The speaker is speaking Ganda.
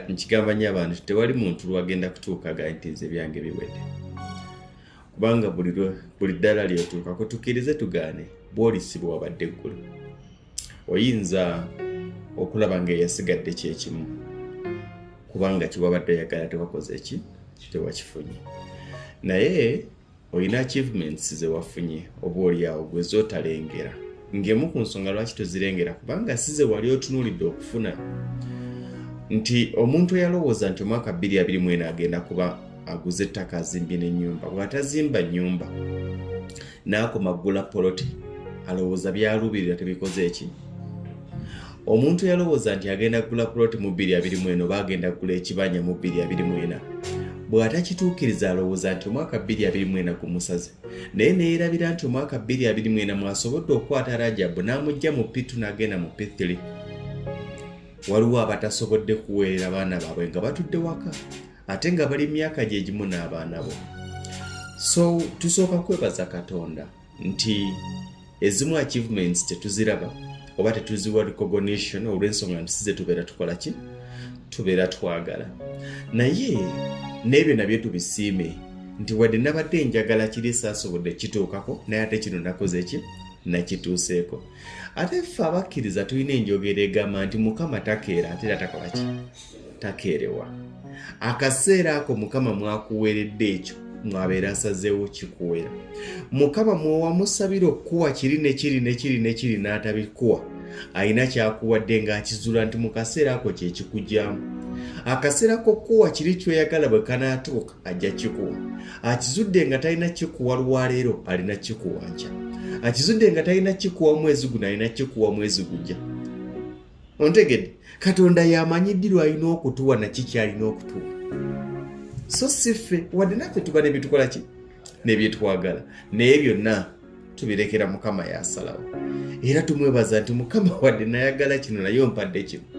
nkigamba nnyo abantu tewali muntu lwagenda kutuukaga nti nze byange biwedde kubanga buli ddala lyotuukako tukkirize tugaane bw'olisibwa wabadde eggulu oyinza okulaba ng'eyasigadde kyekimu kubanga kiwabadde oyagala tewakoze eki tewakifunye naye olina achievements ze wafunye oba oliawo gwe zootalengera ng'emu ku nsonga lwaki tozirengera kubanga si ze wali otunuulidde okufuna nti omuntu yalowooza nti omwaka 2024 agenda kuba aguze ettaka azimbye n'ennyumba bw'atazimba nnyumba n'akoma ggula poloti alowooza byalubirira tebikoze eki omuntu yalowooza nti agenda kugula poloti mu 2024 oba agenda kugula ekibanja mu 2024 bw'atakituukiriza alowooza nti omwaka 2024 gumusaze naye neerabira nti omwaka 2024 mwasobodde okukwata Rajabu n'amugja mu P2 n'agenda mu P3 waliwo abatasobodde kuweerera abaana baabwe nga batudde waka ate nga bali myaka gye gimu n'abaana bo so tusooka kwebaza Katonda nti ezimu achievements tetuziraba oba tetuziwa recognition olw'ensonga nti size tubeera tukola ki tubeera twagala naye n'ebyo nabyo tubisiime nti wadde nabadde njagala kiri saasobodde kituukako naye ate kino nakoze ki nakituuseeko ate ffe abakkiriza tulina enjogera egamba nti Mukama takeera ate era takola ki takeerewa akaseera ako Mukama mwakuweeredde ekyo mwabeera asazeewo kikuwera Mukama mwowamusabira okuwa kiri nekiri n'atabikuwa alina kyakuwadde ng'akizula nti mu kaseera ako kye kikujjamu akaseera k'okuwa kiri kyoyagala bwe kanaatuuka ajja kikuwa akizudde nga talina kikuwa lwaleero alina kikuwa nkya akizudde nga talina kikuwa mwezi guno alina kikuwa mwezi gujja ontegedde Katonda yamanyiddirwa alina okutuwa naki kyalina okutuwa so siffe wadde naffe tuba nebitukola ki nebyetwagala naye byonna tubirekera Mukama yasalawo era tumwebaza nti Mukama wadde nayagala kino naye ompadde kino